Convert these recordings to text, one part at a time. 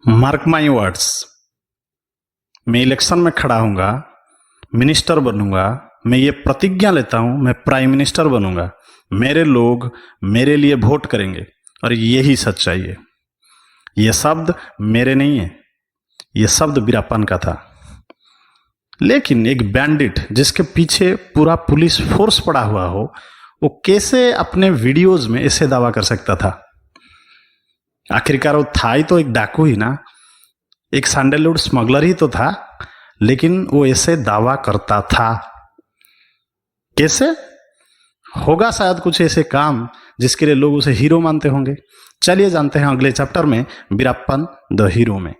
Mark my words, मैं election में खड़ा हूंगा, मिनिस्टर बनूंगा। मैं ये प्रतिज्ञा लेता हूं, मैं प्राइम मिनिस्टर बनूंगा। मेरे लोग मेरे लिए वोट करेंगे और यही सच्चाई है। ये शब्द मेरे नहीं है, ये शब्द वीरप्पन का था। लेकिन एक बैंडिट जिसके पीछे पूरा पुलिस फोर्स पड़ा हुआ हो, वो कैसे अपने वीडियोज में ऐसे दावा कर सकता था? आखिरकार वो था ही तो एक डाकू ही ना, एक सैंडलवुड स्मगलर ही तो था, लेकिन वो ऐसे दावा करता था। कैसे? होगा शायद कुछ ऐसे काम जिसके लिए लोग उसे हीरो मानते होंगे। चलिए जानते हैं अगले चैप्टर में वीरप्पन द हीरो में।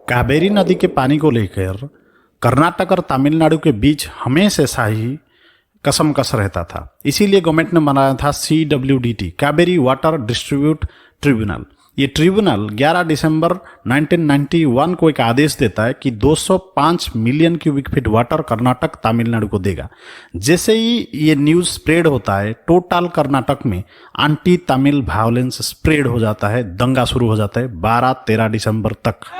कावेरी नदी के पानी को लेकर कर्नाटक और तमिलनाडु के बीच हमेशा ऐसा ही कसमकस रहता था। इसीलिए गवर्नमेंट ने बनाया था CWDT, Kaveri water distribute tribunal. ये ट्रिब्यूनल 11 दिसंबर 1991 को एक आदेश देता है कि 205 million cubic feet water Karnataka Tamil Nadu को देगा। जैसे ही ये न्यूज़ स्प्रेड होता है, टोटल कर्नाटक में एंटी तमिल वायलेंस स्प्रेड हो जाता है, दंगा शुरू हो जाता है 12-13 दिसंबर तक।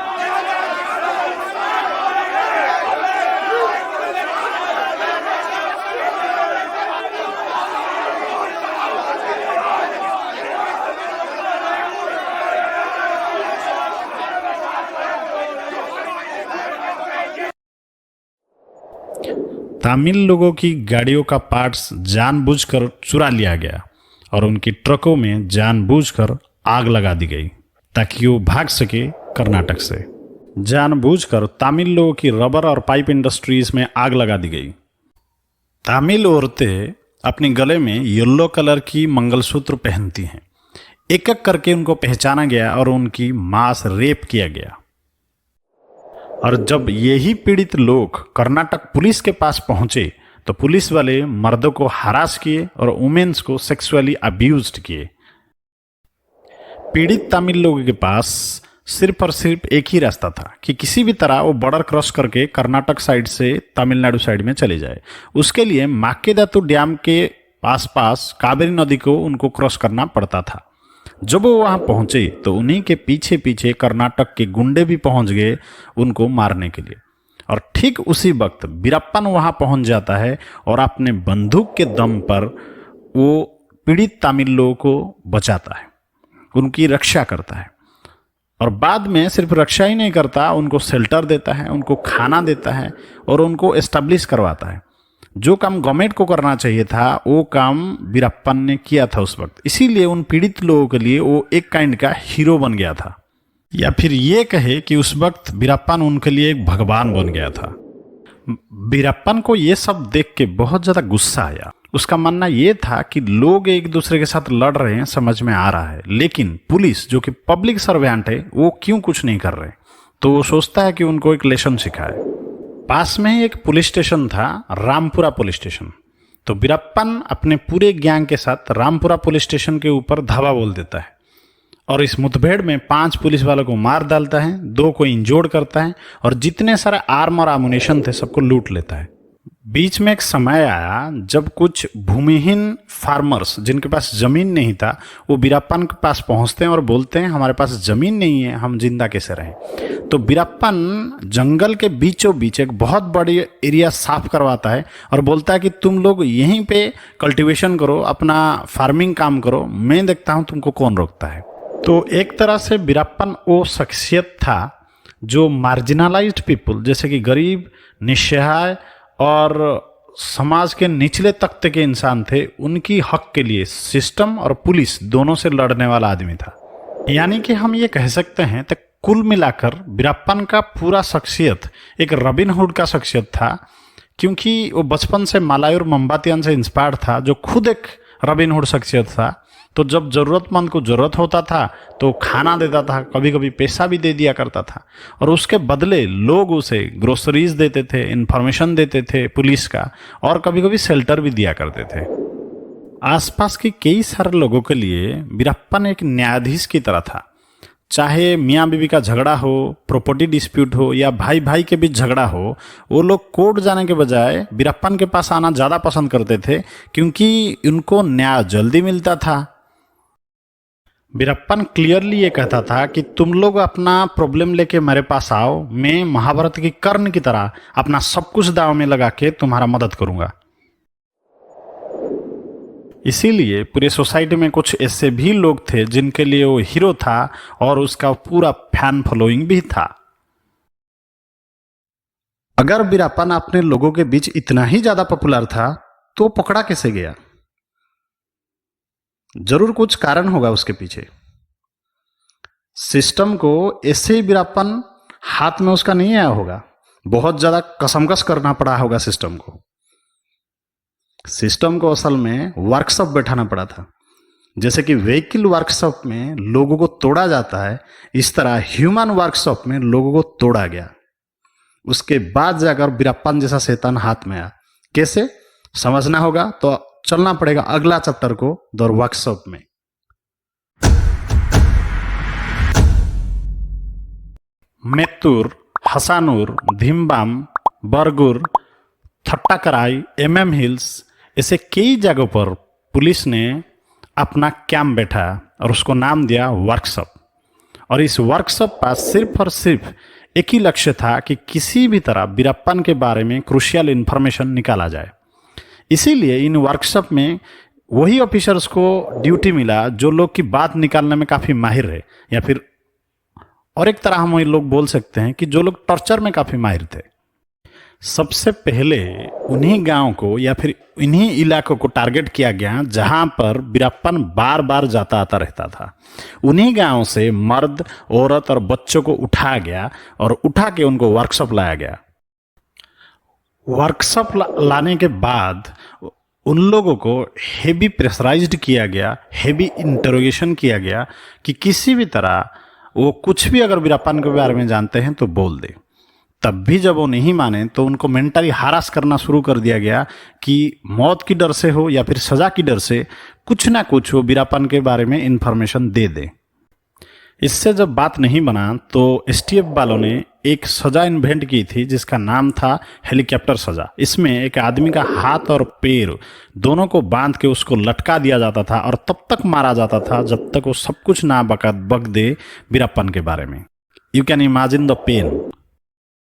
तमिल लोगों की गाड़ियों का पार्ट्स जानबूझकर चुरा लिया गया और उनकी ट्रकों में जानबूझकर आग लगा दी गई ताकि वो भाग सके कर्नाटक से। जानबूझकर तमिल लोगों की रबर और पाइप इंडस्ट्रीज में आग लगा दी गई। तमिल औरतें अपने गले में येलो कलर की मंगलसूत्र पहनती हैं। एक एक करके उनको पहचाना गया और उनकी मास रेप किया गया। और जब यही पीड़ित लोग कर्नाटक पुलिस के पास पहुंचे तो पुलिस वाले मर्दों को हरास किए और वुमेन्स को सेक्सुअली अब्यूज्ड किए। पीड़ित तमिल लोगों के पास सिर्फ और सिर्फ एक ही रास्ता था कि किसी भी तरह वो बॉर्डर क्रॉस करके कर्नाटक साइड से तमिलनाडु साइड में चले जाए। उसके लिए माकेदातु डैम के आसपास कावेरी नदी को उनको क्रॉस करना पड़ता था। जब वो वहां पहुंचे तो उन्हीं के पीछे पीछे कर्नाटक के गुंडे भी पहुंच गए उनको मारने के लिए। और ठीक उसी वक्त वीरप्पन वहां पहुंच जाता है और अपने बंदूक के दम पर वो पीड़ित तमिल लोगों को बचाता है, उनकी रक्षा करता है। और बाद में सिर्फ रक्षा ही नहीं करता, उनको शेल्टर देता है, उनको खाना देता है और उनको एस्टेब्लिश करवाता है। जो काम गवर्नमेंट को करना चाहिए था वो काम वीरप्पन ने किया था उस वक्त। इसीलिए उन पीड़ित लोगों के लिए वो एक काइंड का हीरो बन गया था, या फिर ये कहे कि उस वक्त वीरप्पन उनके लिए एक भगवान बन गया था। वीरप्पन को ये सब देख के बहुत ज्यादा गुस्सा आया। उसका मानना ये था कि लोग एक दूसरे के साथ लड़ रहे हैं, समझ में आ रहा है, लेकिन पुलिस जो कि पब्लिक सर्वेंट है वो क्यों कुछ नहीं कर रहे। तो वो सोचता है कि उनको एक लेसन सिखाए। पास में ही एक पुलिस स्टेशन था, रामपुरा पुलिस स्टेशन। तो वीरप्पन अपने पूरे गैंग के साथ रामपुरा पुलिस स्टेशन के ऊपर धावा बोल देता है और इस मुठभेड़ में 5 पुलिस वालों को मार डालता है, 2 को इंजोर्ड करता है और जितने सारे आर्म और आमुनेशन थे सबको लूट लेता है। बीच में एक समय आया जब कुछ भूमिहीन फार्मर्स जिनके पास जमीन नहीं था वो वीरप्पन के पास पहुंचते हैं और बोलते हैं हमारे पास जमीन नहीं है, हम जिंदा कैसे रहें। तो वीरप्पन जंगल के बीचों बीच एक बहुत बड़ी एरिया साफ करवाता है और बोलता है कि तुम लोग यहीं पे कल्टीवेशन करो, अपना फार्मिंग काम करो, मैं देखता हूं तुमको कौन रोकता है। तो एक तरह से वीरप्पन वो शख्सियत था जो मार्जिनलाइज्ड पीपल जैसे कि गरीब, निस्सहाय और समाज के निचले तबके के इंसान थे, उनकी हक के लिए सिस्टम और पुलिस दोनों से लड़ने वाला आदमी था। यानी कि हम ये कह सकते हैं तो कुल मिलाकर वीरप्पन का पूरा शख्सियत एक रॉबिन हुड का शख्सियत था, क्योंकि वो बचपन से मलायुर मोमबत्तियन से इंस्पायर्ड था जो खुद एक रॉबिन हुड शख्सियत था। तो जब जरूरतमंद को जरूरत होता था तो खाना देता था, कभी कभी पैसा भी दे दिया करता था और उसके बदले लोग उसे ग्रोसरीज देते थे, इंफॉर्मेशन देते थे पुलिस का, और कभी कभी शेल्टर भी दिया करते थे। आसपास के कई सारे लोगों के लिए वीरप्पन एक न्यायाधीश की तरह था। चाहे मियाँ बीवी का झगड़ा हो, प्रॉपर्टी डिस्प्यूट हो या भाई भाई के बीच झगड़ा हो, वो लोग कोर्ट जाने के बजाय वीरप्पन के पास आना ज़्यादा पसंद करते थे, क्योंकि उनको न्याय जल्दी मिलता था वीरप्पन क्लियरली ये कहता था कि तुम लोग अपना प्रॉब्लम लेके मेरे पास आओ, मैं महाभारत की कर्ण की तरह अपना सब कुछ दांव में लगा के तुम्हारा मदद करूंगा। इसीलिए पूरे सोसाइटी में कुछ ऐसे भी लोग थे जिनके लिए वो हीरो था और उसका पूरा फैन फॉलोइंग भी था। अगर वीरप्पन अपने लोगों के बीच इतना ही ज्यादा पॉपुलर था तो पकड़ा कैसे गया? जरूर कुछ कारण होगा उसके पीछे। सिस्टम को ऐसे ही वीरप्पन हाथ में उसका नहीं आया होगा, बहुत ज्यादा कसमकस करना पड़ा होगा सिस्टम को। सिस्टम को असल में वर्कशॉप बैठाना पड़ा था। जैसे कि व्हीकल वर्कशॉप में लोगों को तोड़ा जाता है, इस तरह ह्यूमन वर्कशॉप में लोगों को तोड़ा गया। उसके बाद जाकर वीरप्पन जैसा शैतान हाथ में आया। कैसे समझना होगा तो चलना पड़ेगा अगला चैप्टर को, द वर्कशॉप में। मेत्तूर, हसानूर, धिम्बाम, बरगुर, थट्टाकराई, एमएम हिल्स, ऐसे कई जगहों पर पुलिस ने अपना कैंप बैठा और उसको नाम दिया वर्कशॉप। और इस वर्कशॉप का सिर्फ और सिर्फ एक ही लक्ष्य था कि किसी भी तरह वीरप्पन के बारे में क्रूशियल इंफॉर्मेशन निकाला जाए। इसीलिए इन वर्कशॉप में वही ऑफिसर्स को ड्यूटी मिला जो लोग की बात निकालने में काफ़ी माहिर है, या फिर और एक तरह हम लोग बोल सकते हैं कि जो लोग टॉर्चर में काफ़ी माहिर थे। सबसे पहले उन्हीं गांव को या फिर इन्हीं इलाकों को टारगेट किया गया जहां पर वीरप्पन बार बार जाता आता रहता था। उन्हीं गांव से मर्द, औरत और बच्चों को उठाया गया और उठा के उनको वर्कशॉप लाया गया। वर्कशॉप लाने के बाद उन लोगों को हेवी प्रेशराइज्ड किया गया, हेवी इंटरोगेशन किया गया कि किसी भी तरह वो कुछ भी अगर वीरप्पन के बारे में जानते हैं तो बोल दे। तब भी जब वो नहीं माने तो उनको मेंटली हरास करना शुरू कर दिया गया कि मौत की डर से हो या फिर सजा की डर से कुछ ना कुछ वो वीरप्पन के बारे में इंफॉर्मेशन दे दे। इससे जब बात नहीं बना तो एसटीएफ वालों ने एक सजा इन्वेंट की थी जिसका नाम था हेलीकॉप्टर सजा। इसमें एक आदमी का हाथ और पैर दोनों को बांध के उसको लटका दिया जाता था और तब तक मारा जाता था जब तक वो सब कुछ ना बक दे वीरप्पन के बारे में। You can imagine the pain.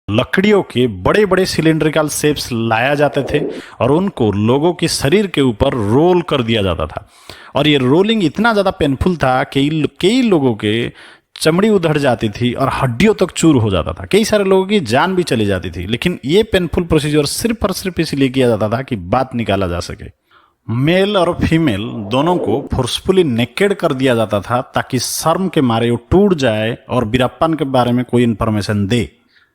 लकड़ियों के बड़े बड़े सिलेंड्रिकल शेप्स लाया जाते थे और उनको लोगों के शरीर के ऊपर रोल कर दिया जाता था। और ये रोलिंग इतना ज़्यादा पेनफुल था कि कई लोगों के चमड़ी उधड़ जाती थी और हड्डियों तक चूर हो जाता था। कई सारे लोगों की जान भी चली जाती थी। लेकिन ये पेनफुल प्रोसीजर सिर्फ और सिर्फ इसलिए किया जाता था कि बात निकाला जा सके। मेल और फीमेल दोनों को फोर्सफुली नेकेड कर दिया जाता था ताकि शर्म के मारे वो टूट जाए और वीरप्पन के बारे में कोई इंफॉर्मेशन दे।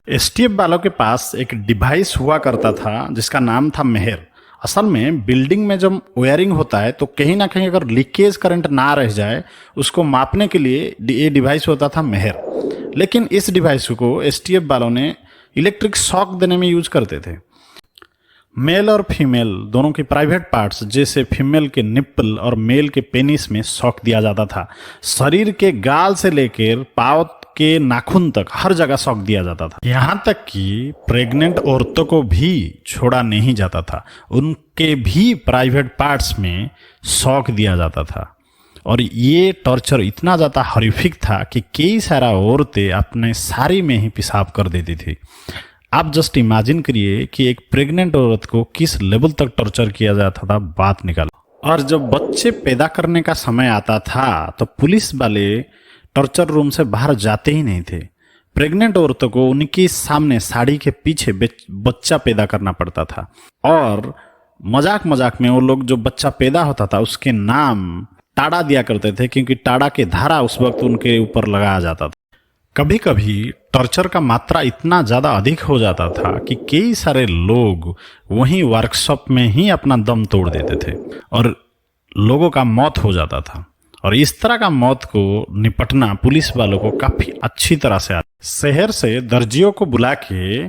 एसटीएफ वालों के पास एक डिवाइस हुआ करता था जिसका नाम था मेहर। असल में बिल्डिंग में जब वायरिंग होता है तो कहीं ना कहीं अगर लीकेज करंट ना रह जाए उसको मापने के लिए ये डिवाइस होता था मेहर। लेकिन इस डिवाइस को एसटीएफ वालों ने इलेक्ट्रिक शॉक देने में यूज करते थे। मेल और फीमेल दोनों के प्राइवेट पार्ट्स जैसे फीमेल के निप्पल और मेल के पेनिस में शॉक दिया जाता था। शरीर के गाल से लेकर पाँव के नाखून तक हर जगह शॉक दिया जाता था। यहाँ तक कि प्रेग्नेंट औरतों को भी छोड़ा नहीं जाता था, उनके भी प्राइवेट पार्ट्स में शॉक दिया जाता था। और ये टॉर्चर इतना ज़्यादा हॉरिफिक था कि कई सारा औरतें अपने साड़ी में ही पेशाब कर देती थी। आप जस्ट इमेजिन करिए कि एक प्रेग्नेंट औरत को किस लेवल तक टॉर्चर किया जाता था, बात निकालो। और जब बच्चे पैदा करने का समय आता था तो पुलिस वाले टॉर्चर रूम से बाहर जाते ही नहीं थे। प्रेग्नेंट औरतों को उनके सामने साड़ी के पीछे बच्चा पैदा करना पड़ता था। और मजाक मजाक में वो लोग जो बच्चा पैदा होता था उसके नाम टाड़ा दिया करते थे, क्योंकि टाड़ा के धारा उस वक्त उनके ऊपर लगाया जाता था। कभी कभी टॉर्चर का मात्रा इतना ज़्यादा अधिक हो जाता था कि कई सारे लोग वहीं वर्कशॉप में ही अपना दम तोड़ देते थे और लोगों का मौत हो जाता था। और इस तरह का मौत को निपटना पुलिस वालों को काफी अच्छी तरह से आता। शहर से दर्जियों को बुला के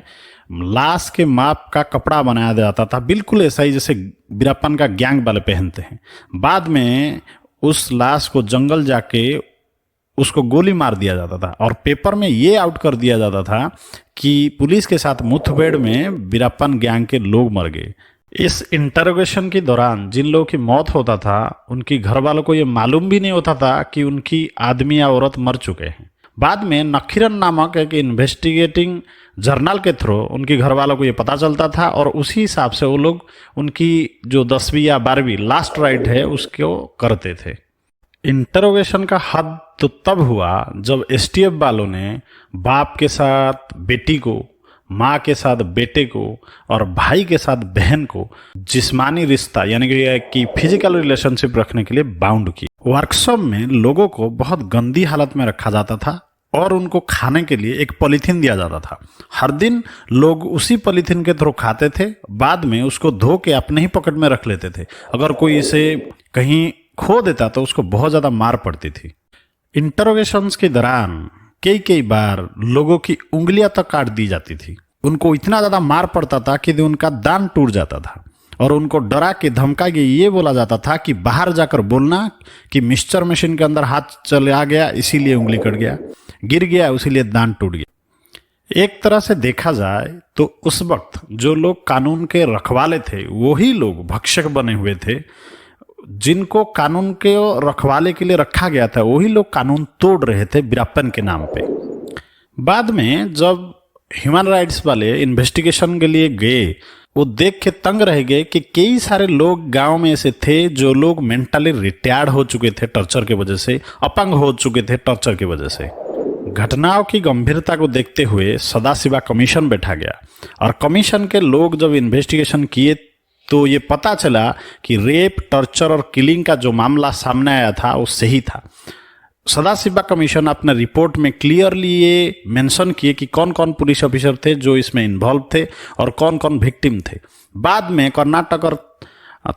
लाश के माप का कपड़ा बनाया जाता था, बिल्कुल ऐसा ही जैसे वीरप्पन का गैंग वाले पहनते हैं। बाद में उस लाश को जंगल जाके उसको गोली मार दिया जाता था और पेपर में ये आउट कर दिया जाता था कि पुलिस के साथ मुठभेड़ में वीरप्पन गैंग के लोग मर गए। इस इंटरोगेशन के दौरान जिन लोगों की मौत होता था उनकी घर वालों को ये मालूम भी नहीं होता था कि उनकी आदमी या औरत मर चुके हैं। बाद में नखीरन नामक एक इन्वेस्टिगेटिंग जर्नल के थ्रू उनकी घर वालों को ये पता चलता था और उसी हिसाब से वो लोग उनकी जो 10वीं या 12वीं लास्ट राइट है उसको करते थे। इंटरोगेशन का हद तो तब हुआ जब एसटीएफ वालों ने बाप के साथ बेटी को, माँ के साथ बेटे को और भाई के साथ बहन को जिस्मानी रिश्ता यानी कि फिजिकल रिलेशनशिप रखने के लिए बाउंड की। वर्कशॉप में लोगों को बहुत गंदी हालत में रखा जाता था और उनको खाने के लिए एक पॉलीथीन दिया जाता था। हर दिन लोग उसी पॉलीथीन के थ्रू खाते थे, बाद में उसको धो के अपने ही पॉकेट में रख लेते थे। अगर कोई इसे कहीं खो देता तो उसको बहुत ज्यादा मार पड़ती थी। इंटरोगेशंस के दौरान कई कई बार लोगों की उंगलियां तक काट दी जाती थी। उनको इतना ज्यादा मार पड़ता था कि उनका दांत टूट जाता था और उनको डरा के धमका के ये बोला जाता था कि बाहर जाकर बोलना कि मिक्सचर मशीन के अंदर हाथ चला गया इसीलिए उंगली कट गया, गिर गया इसीलिए दांत टूट गया। एक तरह से देखा जाए तो उस वक्त जो लोग कानून के रखवाले थे वही लोग भक्षक बने हुए थे। जिनको कानून के रखवाले के लिए रखा गया था वही लोग कानून तोड़ रहे थे वीरप्पन के नाम पे। बाद में जब ह्यूमन राइट्स वाले इन्वेस्टिगेशन के लिए गए, वो देख के तंग रह गए कि कई सारे लोग गांव में ऐसे थे जो लोग मेंटली रिटायर्ड हो चुके थे टॉर्चर की वजह से, अपंग हो चुके थे टॉर्चर की वजह से। घटनाओं की गंभीरता को देखते हुए सदाशिवा कमीशन बैठा गया और कमीशन के लोग जब इन्वेस्टिगेशन किए तो ये पता चला कि रेप, टॉर्चर और किलिंग का जो मामला सामने आया था वो सही था। सदाशिवा कमीशन अपने रिपोर्ट में क्लियरली ये मेंशन किए कि कौन कौन पुलिस ऑफिसर थे जो इसमें इन्वॉल्व थे और कौन कौन विक्टिम थे। बाद में कर्नाटक और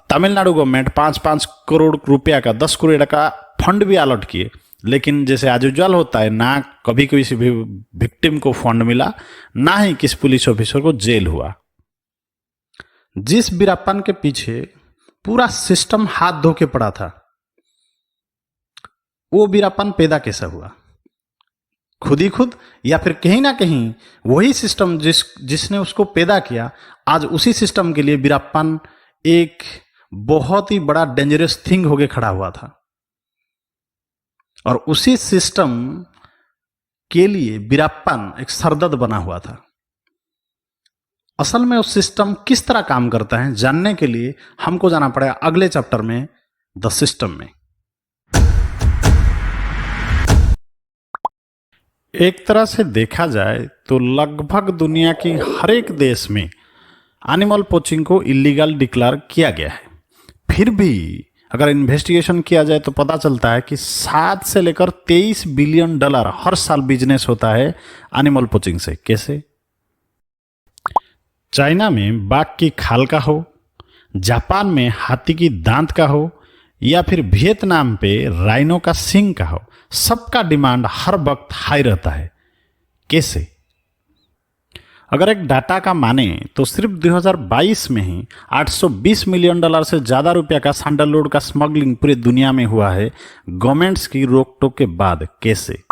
तमिलनाडु गवर्नमेंट 5-5 करोड़ रुपया का 10 करोड़ का फंड भी अलॉट किए, लेकिन जैसे आज उज्जवल होता है ना कभी किसी भी विक्टिम को फंड मिला ना ही किसी पुलिस ऑफिसर को जेल हुआ। जिस वीरप्पन के पीछे पूरा सिस्टम हाथ धो के पड़ा था वो वीरप्पन पैदा कैसा हुआ? खुद ही खुद या फिर कहीं ना कहीं वही सिस्टम जिसने उसको पैदा किया, आज उसी सिस्टम के लिए वीरप्पन एक बहुत ही बड़ा डेंजरस थिंग होके खड़ा हुआ था और उसी सिस्टम के लिए वीरप्पन एक सरदर्द बना हुआ था। असल में उस सिस्टम किस तरह काम करता है जानने के लिए हमको जाना पड़ेगा अगले चैप्टर में, द सिस्टम में। एक तरह से देखा जाए तो लगभग दुनिया की हर एक देश में एनिमल पोचिंग को इलीगल डिक्लेयर किया गया है। फिर भी अगर इन्वेस्टिगेशन किया जाए तो पता चलता है कि 7 से लेकर 23 बिलियन डॉलर हर साल बिजनेस होता है एनिमल पोचिंग से। कैसे? चाइना में बाघ की खाल का हो, जापान में हाथी की दांत का हो या फिर वियतनाम पे राइनो का सींग का हो, सबका डिमांड हर वक्त हाई रहता है। कैसे? अगर एक डाटा का माने तो सिर्फ 2022 में ही 820 मिलियन डॉलर से ज्यादा रुपया का सैंडलवुड का स्मगलिंग पूरी दुनिया में हुआ है गवर्नमेंट्स की रोक टोक के बाद। कैसे?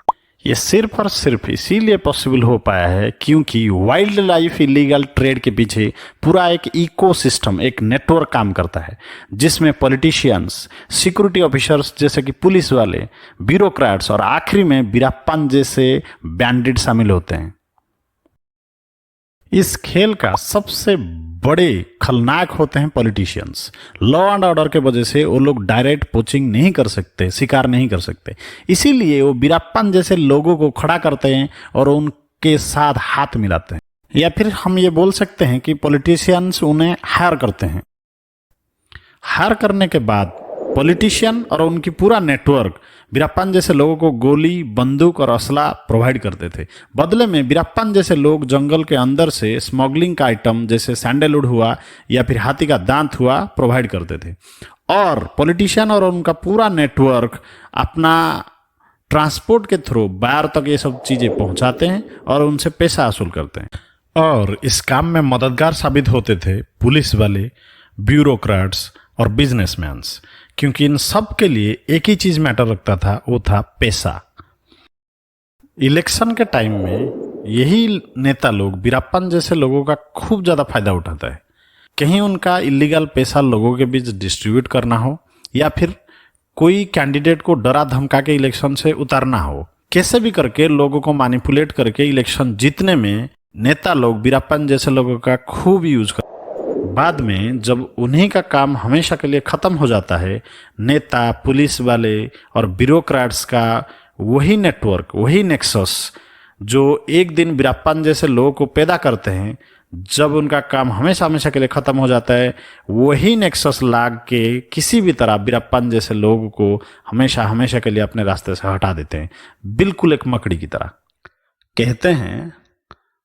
ये सिर्फ और सिर्फ इसीलिए पॉसिबल हो पाया है क्योंकि वाइल्ड लाइफ इलीगल ट्रेड के पीछे पूरा एक इकोसिस्टम, एक नेटवर्क काम करता है जिसमें पॉलिटिशियंस, सिक्योरिटी ऑफिसर्स जैसे कि पुलिस वाले, ब्यूरोक्रेट्स और आखिरी में वीरप्पन जैसे बैंडिट शामिल होते हैं। इस खेल का सबसे बड़े खलनायक होते हैं पॉलिटिशियंस। लॉ एंड ऑर्डर के वजह से वो लोग डायरेक्ट पोचिंग नहीं कर सकते, शिकार नहीं कर सकते, इसीलिए वो वीरप्पन जैसे लोगों को खड़ा करते हैं और उनके साथ हाथ मिलाते हैं। या फिर हम ये बोल सकते हैं कि पॉलिटिशियंस उन्हें हायर करते हैं। हायर करने के बाद पॉलिटिशियन और उनकी पूरा नेटवर्क वीरप्पन जैसे लोगों को गोली, बंदूक और असला प्रोवाइड करते थे। बदले में वीरप्पन जैसे लोग जंगल के अंदर से स्मगलिंग का आइटम जैसे सैंडलवुड हुआ या फिर हाथी का दांत हुआ प्रोवाइड करते थे और पॉलिटिशियन और उनका पूरा नेटवर्क अपना ट्रांसपोर्ट के थ्रू बाहर तक ये सब चीजें पहुंचाते हैं और उनसे पैसा वसूल करते हैं। और इस काम में मददगार साबित होते थे पुलिस वाले, ब्यूरोक्रेट्स और बिजनेसमैन्स, क्योंकि इन सब के लिए एक ही चीज मैटर रखता था, वो था पैसा। इलेक्शन के टाइम में यही नेता लोग वीरप्पन जैसे लोगों का खूब ज्यादा फायदा उठाता है। कहीं उनका इलीगल पैसा लोगों के बीच डिस्ट्रीब्यूट करना हो या फिर कोई कैंडिडेट को डरा धमका के इलेक्शन से उतारना हो। कैसे भी करके लोगों को मैनिपुलेट करके इलेक्शन जीतने में नेता लोग वीरप्पन जैसे लोगों का खूब यूज कर। बाद में जब उन्हीं का काम हमेशा के लिए खत्म हो जाता है, नेता, पुलिस वाले और ब्यूरोक्रेट्स का वही नेटवर्क, वही नेक्सस जो एक दिन वीरप्पन जैसे लोगों को पैदा करते हैं, जब उनका काम हमेशा हमेशा के लिए खत्म हो जाता है, वही नेक्सस लाग के किसी भी तरह वीरप्पन जैसे लोगों को हमेशा हमेशा के लिए अपने रास्ते से हटा देते हैं, बिल्कुल एक मकड़ी की तरह। कहते हैं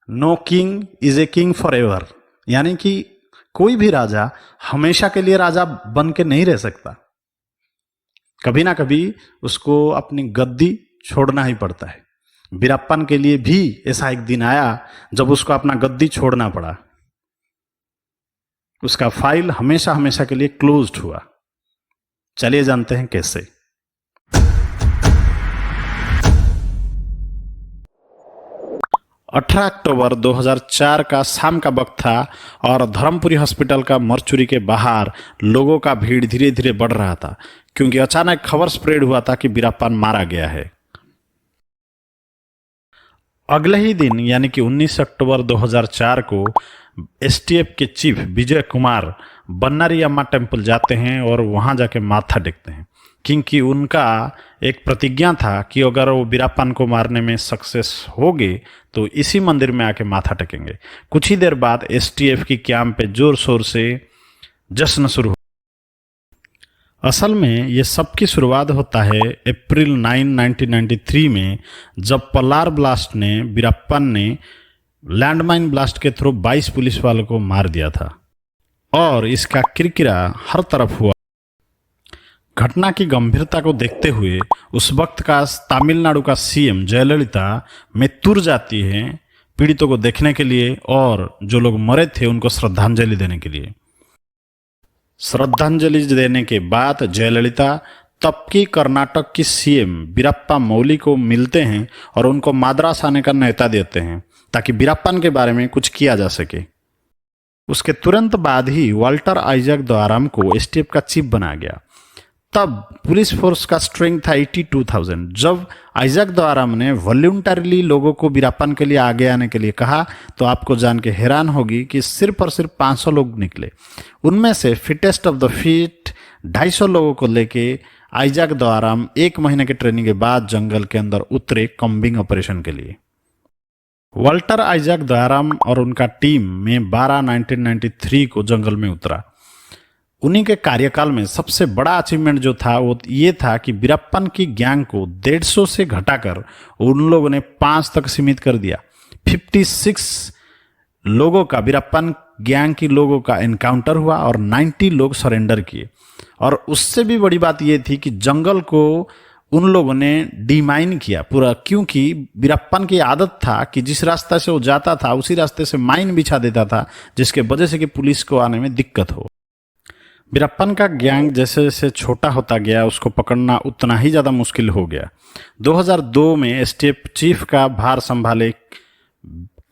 no king is a king forever, यानी कि कोई भी राजा हमेशा के लिए राजा बन के नहीं रह सकता, कभी ना कभी उसको अपनी गद्दी छोड़ना ही पड़ता है। वीरप्पन के लिए भी ऐसा एक दिन आया जब उसको अपना गद्दी छोड़ना पड़ा। उसका फाइल हमेशा हमेशा के लिए क्लोज्ड हुआ। चलिए जानते हैं कैसे। अक्टूबर 2004 का शाम का वक्त था और धर्मपुरी हॉस्पिटल का मर्चुरी के बाहर लोगों का भीड़ धीरे धीरे बढ़ रहा था, क्योंकि अचानक खबर स्प्रेड हुआ था कि वीरप्पन मारा गया है। अगले ही दिन यानी कि 19 अक्टूबर 2004 को एसटीएफ के चीफ विजय कुमार बन्नारी अम्मा टेम्पल जाते हैं और वहां जाके माथा टेकते हैं, क्योंकि उनका एक प्रतिज्ञा था कि अगर वो वीरप्पन को मारने में सक्सेस हो गए तो इसी मंदिर में आके माथा टेकेंगे। कुछ ही देर बाद एसटीएफ की कैंप पे जोर शोर से जश्न शुरू। असल में ये सब की शुरुआत होता है अप्रैल 9, 1993 में, जब पल्लार ब्लास्ट ने वीरप्पन ने लैंडमाइन ब्लास्ट के थ्रू 22 पुलिस वालों को मार दिया था और इसका किरकिरा हर तरफ हुआ। घटना की गंभीरता को देखते हुए उस वक्त का तमिलनाडु का सीएम जयललिता मैत्तूर जाती है पीड़ितों को देखने के लिए और जो लोग मरे थे उनको श्रद्धांजलि देने के लिए। श्रद्धांजलि देने के बाद जयललिता तब की कर्नाटक की सीएम वीरप्पा मोइली को मिलते हैं और उनको मद्रास आने का न्योता देते हैं ताकि वीरप्पन के बारे में कुछ किया जा सके। उसके तुरंत बाद ही वाल्टर आइजैक द्वाराम को एसटीएफ का चीफ बनाया गया। तब पुलिस फोर्स का स्ट्रेंथ था 82,000। जब आइजैक द्वाराम ने वॉल्यूंटरीली लोगों को वीरप्पन के लिए आगे आने के लिए कहा तो आपको जान के हैरान होगी कि सिर्फ और सिर्फ 500 लोग निकले। उनमें से फिटेस्ट ऑफ द फिट 250 लोगों को लेके आइजैक द्वाराम 1 महीने की ट्रेनिंग के बाद जंगल के अंदर उतरे कॉम्बिंग ऑपरेशन के लिए। वाल्टर आइजैक द्वाराम और उनका टीम में 12 1993 को जंगल में उतरा। उन्हीं के कार्यकाल में सबसे बड़ा अचीवमेंट जो था वो ये था कि वीरप्पन की गैंग को 150 से घटाकर उन लोगों ने 5 तक सीमित कर दिया। 56 लोगों का वीरप्पन गैंग की लोगों का एनकाउंटर हुआ और 90 लोग सरेंडर किए। और उससे भी बड़ी बात यह थी कि जंगल को उन लोगों ने डीमाइन किया पूरा, क्योंकि वीरप्पन की आदत था कि जिस रास्ते से वो जाता था उसी रास्ते से माइन बिछा देता था, जिसके वजह से कि पुलिस को आने में दिक्कत हो। वीरप्पन का गैंग जैसे जैसे छोटा होता गया उसको पकड़ना उतना ही ज़्यादा मुश्किल हो गया। 2002 में एसटीएफ चीफ का भार संभाले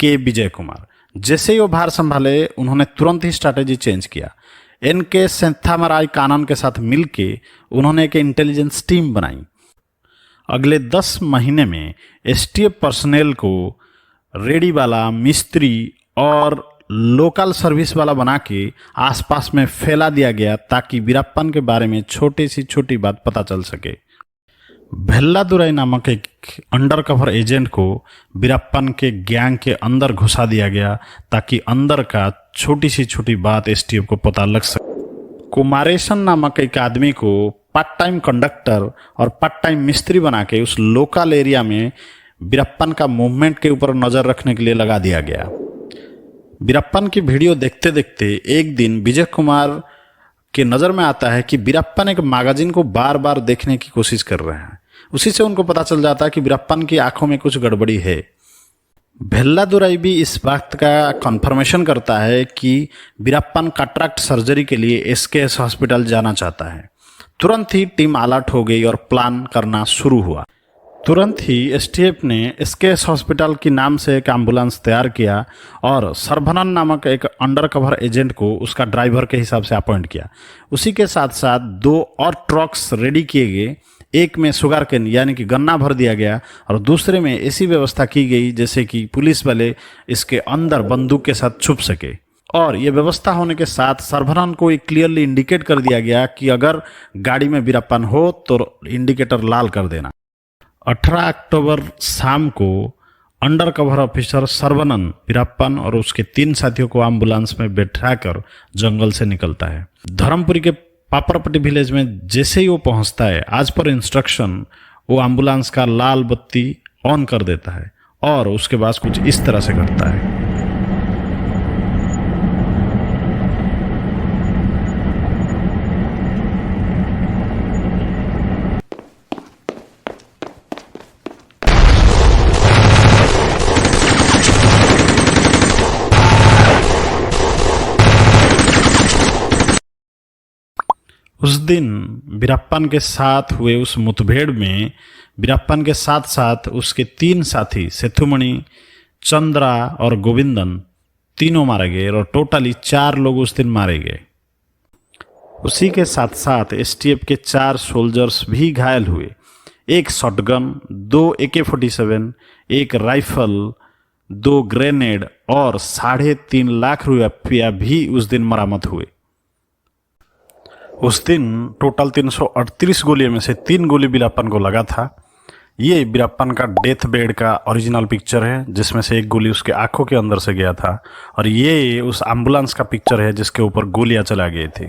के विजय कुमार। जैसे ही वो भार संभाले उन्होंने तुरंत ही स्ट्रैटेजी चेंज किया। एनके सेंथामराई कानन के साथ मिलके उन्होंने एक इंटेलिजेंस टीम बनाई। अगले 10 महीने में एसटीएफ पर्सनेल को रेडी वाला, मिस्त्री और लोकल सर्विस वाला बना के आसपास में फैला दिया गया ताकि वीरप्पन के बारे में छोटी सी छोटी बात पता चल सके। भेल्लादुराई नामक एक अंडरकवर एजेंट को वीरप्पन के गैंग के अंदर घुसा दिया गया ताकि अंदर का छोटी सी छोटी बात एसटीएफ को पता लग सके। कुमारेशन नामक एक आदमी को पार्ट टाइम कंडक्टर और पार्ट टाइम मिस्त्री बना के उस लोकल एरिया में वीरप्पन का मूवमेंट के ऊपर नजर रखने के लिए लगा दिया गया। वीरप्पन की वीडियो देखते देखते एक दिन विजय कुमार के नज़र में आता है कि वीरप्पन एक मैगजीन को बार बार देखने की कोशिश कर रहे हैं। उसी से उनको पता चल जाता है कि वीरप्पन की आंखों में कुछ गड़बड़ी है। भेल्लादुराई भी इस बात का कंफर्मेशन करता है कि वीरप्पन कैटरेक्ट सर्जरी के लिए एसकेएस हॉस्पिटल जाना चाहता है। तुरंत ही टीम अलर्ट हो गई और प्लान करना शुरू हुआ। तुरंत ही एसटीएफ ने एसकेएस हॉस्पिटल की नाम से एक एम्बुलेंस तैयार किया और सरभनन नामक एक अंडरकवर एजेंट को उसका ड्राइवर के हिसाब से अपॉइंट किया। उसी के साथ साथ 2 और ट्रक्स रेडी किए गए। एक में शुगर केन यानी कि गन्ना भर दिया गया और दूसरे में ऐसी व्यवस्था की गई जैसे कि पुलिस वाले इसके अंदर बंदूक के साथ छुप सके। और ये व्यवस्था होने के साथ सरभनन को एक क्लियरली इंडिकेट कर दिया गया कि अगर गाड़ी में वीरप्पन हो तो इंडिकेटर लाल कर देना। 18 अक्टूबर शाम को under cover officer Saravanan Veerappan और उसके 3 साथियों को एम्बुलेंस में बैठाकर जंगल से निकलता है। धर्मपुरी के पापरपट्टी विलेज में जैसे ही वो पहुंचता है, आज पर इंस्ट्रक्शन वो एम्बुलेंस का लाल बत्ती ऑन कर देता है और उसके बाद कुछ इस तरह से घटता है। उस दिन वीरप्पन के साथ हुए उस मुठभेड़ में वीरप्पन के साथ साथ उसके 3 साथी सेथुमणि, चंद्रा और गोविंदन तीनों मारे गए और टोटली 4 लोग उस दिन मारे गए। उसी के साथ साथ एसटीएफ के 4 सोल्जर्स भी घायल हुए। एक शॉटगन, 2 AK-47, एक राइफल, 2 ग्रेनेड और 3.5 लाख रुपया भी उस दिन मरामत हुए। उस दिन टोटल 338 गोलियों में से 3 गोली वीरप्पन को लगा था। ये वीरप्पन का डेथ बेड का ओरिजिनल पिक्चर है जिसमें से एक गोली उसके आंखों के अंदर से गया था और ये उस एम्बुलेंस का पिक्चर है जिसके ऊपर गोलियां चला गई थी।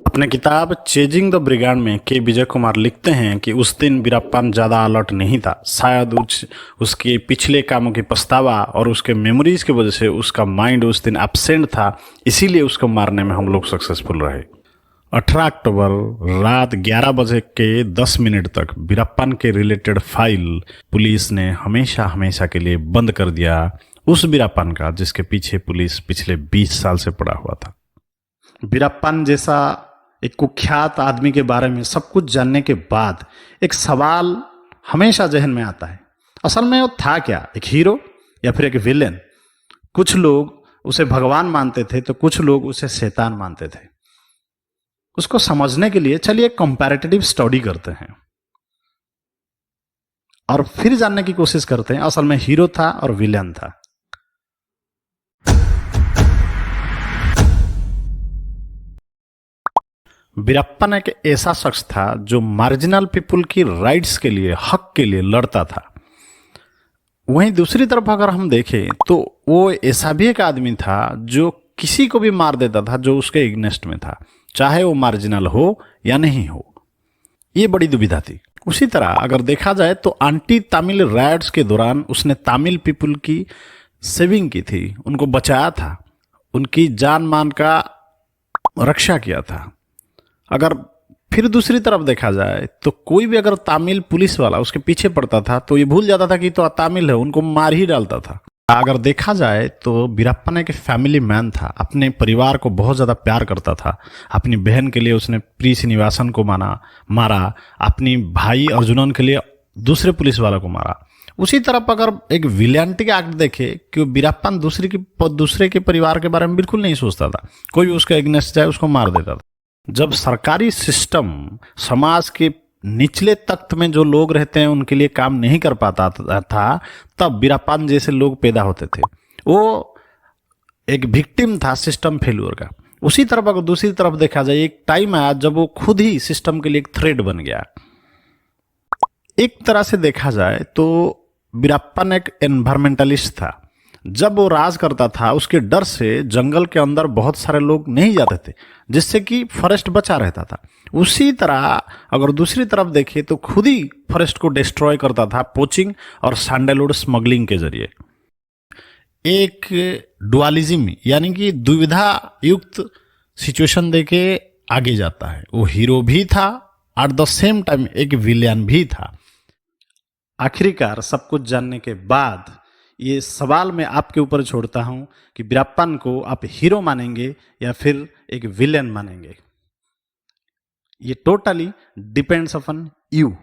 अपने किताब चेजिंग द ब्रिगेड में के विजय कुमार लिखते हैं कि उस दिन वीरप्पन ज़्यादा अलर्ट नहीं था। शायद उसके पिछले कामों की पछतावा और उसके मेमोरीज की वजह से उसका माइंड उस दिन एब्सेंट था, इसीलिए उसको मारने में हम लोग सक्सेसफुल रहे। 18 अक्टूबर रात 11 बजे के 10 मिनट तक वीरप्पन के रिलेटेड फाइल पुलिस ने हमेशा हमेशा के लिए बंद कर दिया, उस वीरप्पन का जिसके पीछे पुलिस पिछले 20 साल से पड़ा हुआ था। वीरप्पन जैसा एक कुख्यात आदमी के बारे में सब कुछ जानने के बाद एक सवाल हमेशा जहन में आता है, असल में वो था क्या, एक हीरो या फिर एक विलेन? कुछ लोग उसे भगवान मानते थे तो कुछ लोग उसे शैतान मानते थे। उसको समझने के लिए चलिए कंपैरेटिव स्टडी करते हैं और फिर जानने की कोशिश करते हैं असल में हीरो था और विलेन था। वीरप्पन एक ऐसा शख्स था जो मार्जिनल पीपुल की राइट्स के लिए, हक के लिए लड़ता था। वहीं दूसरी तरफ अगर हम देखें तो वो ऐसा भी एक आदमी था जो किसी को भी मार देता था जो उसके इग्नेस्ट में था, चाहे वो मार्जिनल हो या नहीं हो। ये बड़ी दुविधा थी। उसी तरह अगर देखा जाए तो एंटी तमिल राइट्स के दौरान उसने तमिल पीपुल की सेविंग की थी, उनको बचाया था, उनकी जान मान का रक्षा किया था। अगर फिर दूसरी तरफ देखा जाए तो कोई भी अगर तमिल पुलिस वाला उसके पीछे पड़ता था तो ये भूल जाता था कि तो तमिल है, उनको मार ही डालता था। अगर देखा जाए तो वीरप्पन एक फैमिली मैन था, अपने परिवार को बहुत ज़्यादा प्यार करता था। अपनी बहन के लिए उसने प्री श्रीनिवासन को मारा, अपनी भाई अर्जुनन के लिए दूसरे पुलिस वाला को मारा। उसी तरफ अगर एक विलियंटिक एक्ट देखे कि वीरप्पन दूसरे के परिवार के बारे में बिल्कुल नहीं सोचता था, कोई भी उसका एग्नेस्ट जाए उसको मार देता था। जब सरकारी सिस्टम समाज के निचले तख्त में जो लोग रहते हैं उनके लिए काम नहीं कर पाता था, तब वीरप्पन जैसे लोग पैदा होते थे। वो एक विक्टिम था सिस्टम फेल्यूर का। उसी तरफ अगर दूसरी तरफ देखा जाए, एक टाइम आया जब वो खुद ही सिस्टम के लिए एक थ्रेड बन गया। एक तरह से देखा जाए तो वीरप्पन एक एनवायरमेंटलिस्ट था। जब वो राज करता था उसके डर से जंगल के अंदर बहुत सारे लोग नहीं जाते थे, जिससे कि फॉरेस्ट बचा रहता था। उसी तरह अगर दूसरी तरफ देखें तो खुद ही फॉरेस्ट को डिस्ट्रॉय करता था पोचिंग और सैंडलवुड स्मगलिंग के जरिए। एक डुअलिज्म यानी कि दुविधा युक्त सिचुएशन देके आगे जाता है। वो हीरो भी था, एट द सेम टाइम एक विलेन भी था। आखिरकार सब कुछ जानने के बाद ये सवाल मैं आपके ऊपर छोड़ता हूं कि वीरप्पन को आप हीरो मानेंगे या फिर एक विलेन मानेंगे। ये टोटली डिपेंड्स अपॉन यू।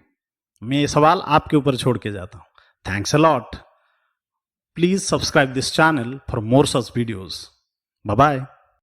मैं ये सवाल आपके ऊपर छोड़ के जाता हूं. Thanks a lot. Please subscribe this channel for more such videos. Bye bye.